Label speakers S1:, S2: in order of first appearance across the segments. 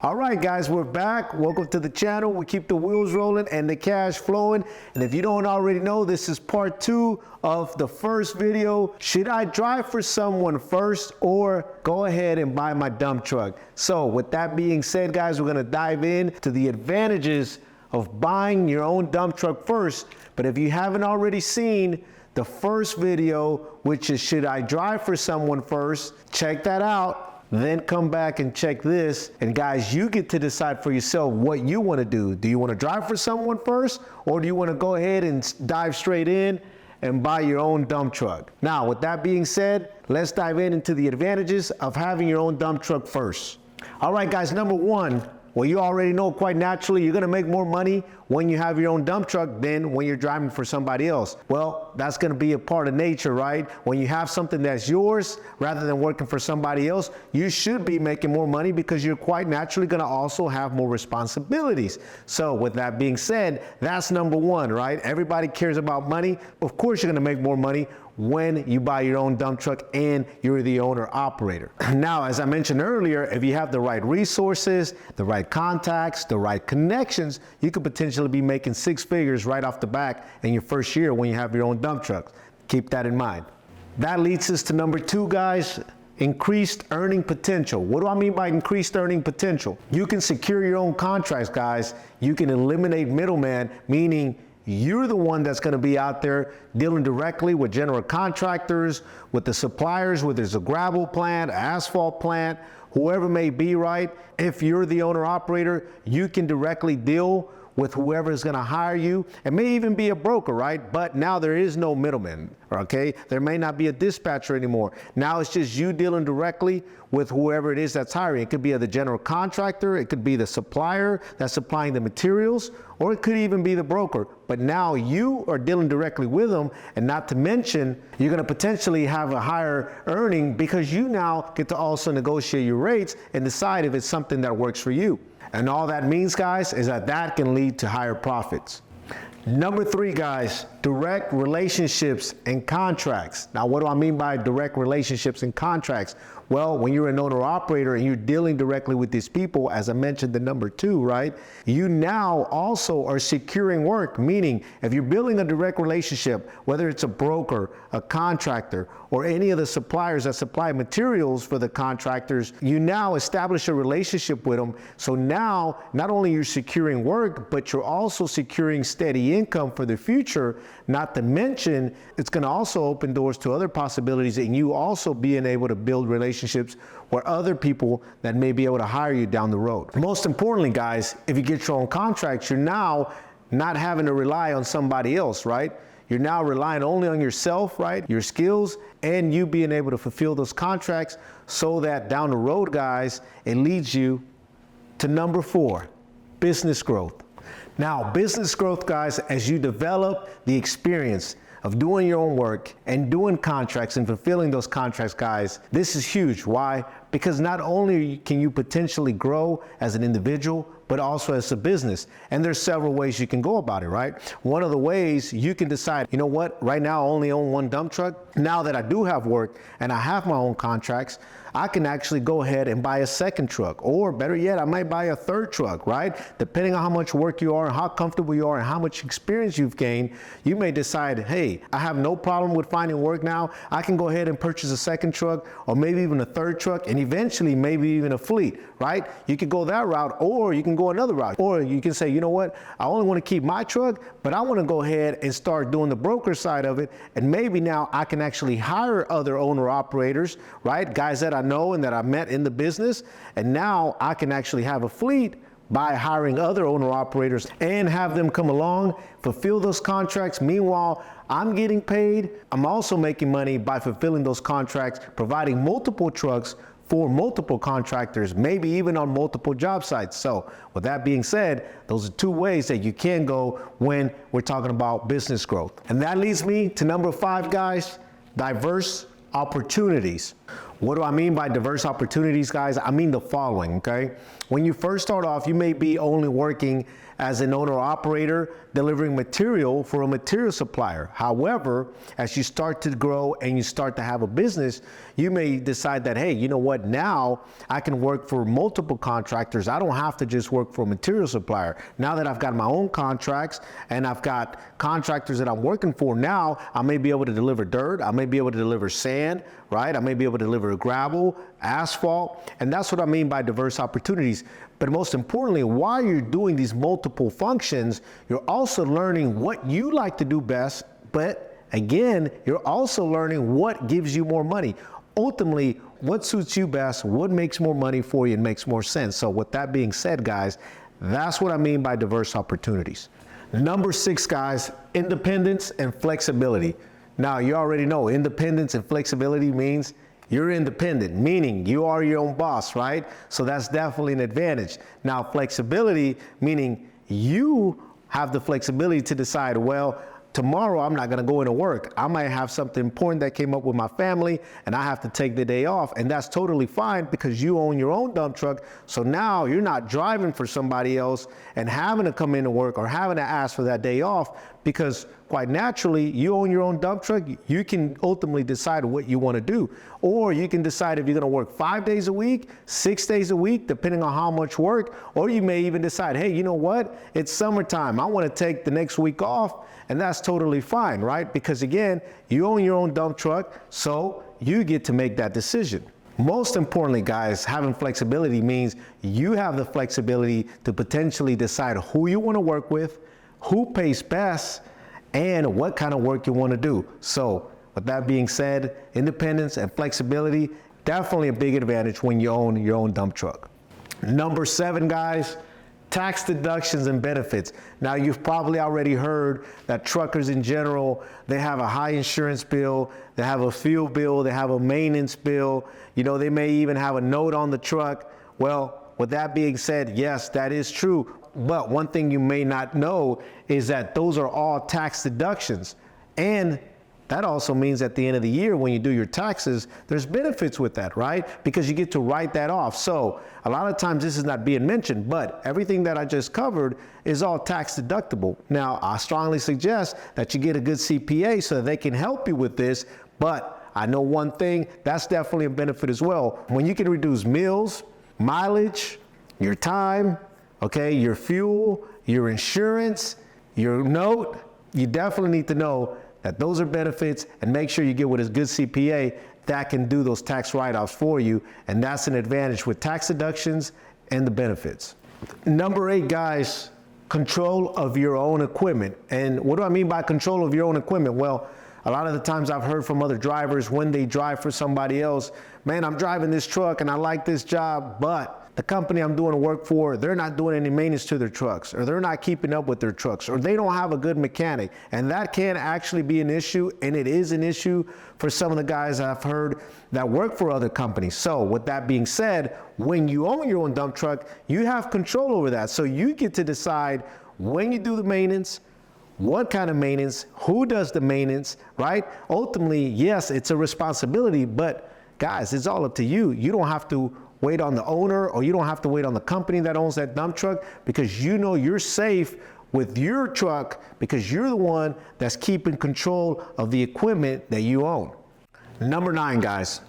S1: All right, guys, we're back. Welcome to the channel. We keep the wheels rolling and the cash flowing. And if you don't already know, this is part 2 of the first video. Should I drive for someone first or go ahead and buy my dump truck? So with that being said, guys, we're going to dive in to the advantages of buying your own dump truck first. But if you haven't already seen the first video, which is should I drive for someone first, check that out. Then come back and check this. And guys, you get to decide for yourself what you want to do. Do you want to drive for someone first, or do you want to go ahead and dive straight in and buy your own dump truck? Now, with that being said, let's dive into the advantages of having your own dump truck first. All right, guys, number one, well, you already know quite naturally you're gonna make more money when you have your own dump truck than when you're driving for somebody else. Well, that's gonna be a part of nature, right? When you have something that's yours, rather than working for somebody else, you should be making more money because you're quite naturally gonna also have more responsibilities. So with that being said, that's number one, right? Everybody cares about money. Of course, you're gonna make more money when you buy your own dump truck and you're the owner operator. Now, as I mentioned earlier, if you have the right resources, the right contacts, the right connections, you could potentially be making 6 figures right off the back in your first year when you have your own dump truck. Keep that in mind. That leads us to number 2, guys. Increased earning potential. What do I mean by increased earning potential? You can secure your own contracts, guys. You can eliminate middleman, meaning you're the one that's going to be out there dealing directly with general contractors, with the suppliers, whether it's a gravel plant, asphalt plant, whoever may be, right? If you're the owner operator, you can directly deal with whoever is going to hire you. It may even be a broker, right? But now there is no middleman, okay? There may not be a dispatcher anymore. Now it's just you dealing directly with whoever it is that's hiring. It could be the general contractor, it could be the supplier that's supplying the materials, or it could even be the broker. But now you are dealing directly with them, and not to mention, you're going to potentially have a higher earning because you now get to also negotiate your rates and decide if it's something that works for you. And all that means, guys, is that can lead to higher profits. Number 3, guys, direct relationships and contracts. Now, what do I mean by direct relationships and contracts? Well, when you're an owner operator and you're dealing directly with these people, as I mentioned, the number 2, right? You now also are securing work, meaning if you're building a direct relationship, whether it's a broker, a contractor, or any of the suppliers that supply materials for the contractors, you now establish a relationship with them. So now, not only you're securing work, but you're also securing steady income for the future. Not to mention, it's going to also open doors to other possibilities and you also being able to build relationships with other people that may be able to hire you down the road. Most importantly, guys, if you get your own contracts, you're now not having to rely on somebody else, right? You're now relying only on yourself, right? Your skills and you being able to fulfill those contracts so that down the road, guys, it leads you to number 4, business growth. Now, business growth, guys, as you develop the experience of doing your own work and doing contracts and fulfilling those contracts, guys, this is huge. Why? Because not only can you potentially grow as an individual, but also as a business. And there's several ways you can go about it, right? One of the ways you can decide, you know what, right now I only own one dump truck. Now that I do have work and I have my own contracts, I can actually go ahead and buy a second truck, or better yet, I might buy a third truck, right? Depending on how much work you are and how comfortable you are and how much experience you've gained, you may decide, hey, I have no problem with finding work now. I can go ahead and purchase a second truck or maybe even a third truck and eventually maybe even a fleet, right? You could go that route, or you can go another route, or you can say, you know what, I only want to keep my truck, but I want to go ahead and start doing the broker side of it. And maybe now I can actually hire other owner operators, right? Guys that I know and that I met in the business. And now I can actually have a fleet by hiring other owner operators and have them come along, fulfill those contracts. Meanwhile, I'm getting paid. I'm also making money by fulfilling those contracts, providing multiple trucks for multiple contractors, maybe even on multiple job sites. So with that being said, those are 2 ways that you can go when we're talking about business growth. And that leads me to number 5, guys, diverse opportunities. What do I mean by diverse opportunities, guys? I mean the following, okay? When you first start off, you may be only working as an owner or operator, delivering material for a material supplier. However, as you start to grow and you start to have a business, you may decide that, hey, you know what, now I can work for multiple contractors. I don't have to just work for a material supplier. Now that I've got my own contracts and I've got contractors that I'm working for, now I may be able to deliver dirt, I may be able to deliver sand, right? I may be able to deliver gravel, asphalt, and that's what I mean by diverse opportunities. But most importantly, while you're doing these multiple functions, you're also learning what you like to do best, but again, you're also learning what gives you more money. Ultimately, what suits you best, what makes more money for you and makes more sense. So with that being said, guys, that's what I mean by diverse opportunities. Number 6, guys, independence and flexibility. Now, you already know independence and flexibility means you're independent, meaning you are your own boss, right? So that's definitely an advantage. Now, flexibility, meaning you have the flexibility to decide, well, tomorrow I'm not gonna go into work. I might have something important that came up with my family and I have to take the day off, and that's totally fine because you own your own dump truck. So now you're not driving for somebody else and having to come into work or having to ask for that day off, because quite naturally, you own your own dump truck. You can ultimately decide what you want to do. Or you can decide if you're going to work 5 days a week, 6 days a week, depending on how much work. Or you may even decide, hey, you know what? It's summertime. I want to take the next week off. And that's totally fine, right? Because again, you own your own dump truck, so you get to make that decision. Most importantly, guys, having flexibility means you have the flexibility to potentially decide who you want to work with, who pays best, and what kind of work you want to do. So with that being said, independence and flexibility, definitely a big advantage when you own your own dump truck. Number 7, guys, tax deductions and benefits. Now, you've probably already heard that truckers in general, they have a high insurance bill, they have a fuel bill, they have a maintenance bill, you know, they may even have a note on the truck. Well, with that being said, yes, that is true. But one thing you may not know is that those are all tax deductions. And that also means at the end of the year, when you do your taxes, there's benefits with that, right? Because you get to write that off. So a lot of times this is not being mentioned, but everything that I just covered is all tax deductible. Now, I strongly suggest that you get a good CPA so that they can help you with this. But I know one thing, that's definitely a benefit as well. When you can reduce meals, mileage, your time, okay, your fuel, your insurance, your note, you definitely need to know that those are benefits, and make sure you get with a good CPA that can do those tax write-offs for you, and that's an advantage with tax deductions and the benefits. Number 8, guys, control of your own equipment. And what do I mean by control of your own equipment? Well, a lot of the times I've heard from other drivers when they drive for somebody else, man, I'm driving this truck and I like this job, but the company I'm doing work for, they're not doing any maintenance to their trucks, or they're not keeping up with their trucks, or they don't have a good mechanic. And that can actually be an issue, and it is an issue for some of the guys I've heard that work for other companies. So with that being said, when you own your own dump truck, you have control over that. So you get to decide when you do the maintenance, what kind of maintenance, who does the maintenance, right? Ultimately, yes, it's a responsibility, but guys, it's all up to you. You don't have to wait on the owner, or you don't have to wait on the company that owns that dump truck, because you know you're safe with your truck because you're the one that's keeping control of the equipment that you own. Number 9, guys,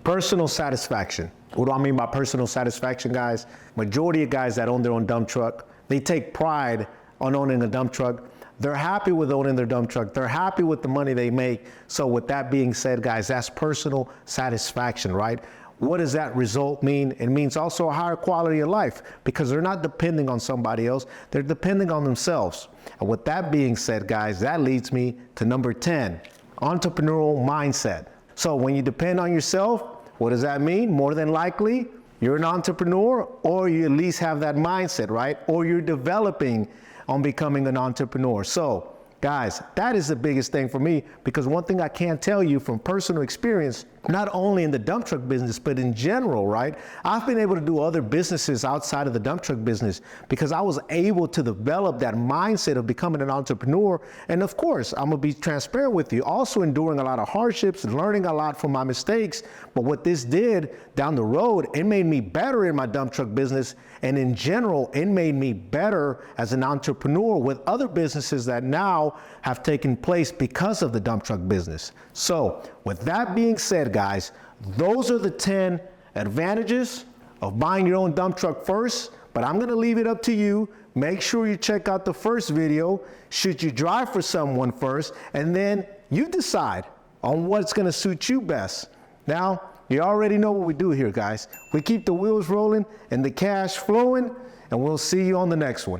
S1: personal satisfaction. What do I mean by personal satisfaction, guys? Majority of guys that own their own dump truck, they take pride on owning a dump truck. They're happy with owning their dump truck. They're happy with the money they make. So with that being said, guys, that's personal satisfaction, right? What does that result mean? It means also a higher quality of life, because they're not depending on somebody else. They're depending on themselves. And with that being said, guys, that leads me to number 10, entrepreneurial mindset. So when you depend on yourself, what does that mean? More than likely, you're an entrepreneur, or you at least have that mindset, right? Or you're developing on becoming an entrepreneur. So guys, that is the biggest thing for me, because one thing I can tell you from personal experience, not only in the dump truck business, but in general, right? I've been able to do other businesses outside of the dump truck business because I was able to develop that mindset of becoming an entrepreneur. And of course, I'm gonna be transparent with you, also enduring a lot of hardships, learning a lot from my mistakes. But what this did down the road, it made me better in my dump truck business. And in general, it made me better as an entrepreneur with other businesses that now have taken place because of the dump truck business. So with that being said, guys, those are the 10 advantages of buying your own dump truck first, but I'm gonna leave it up to you. Make sure you check out the first video, should you drive for someone first, and then you decide on what's gonna suit you best. Now, you already know what we do here, guys. We keep the wheels rolling and the cash flowing, and we'll see you on the next one.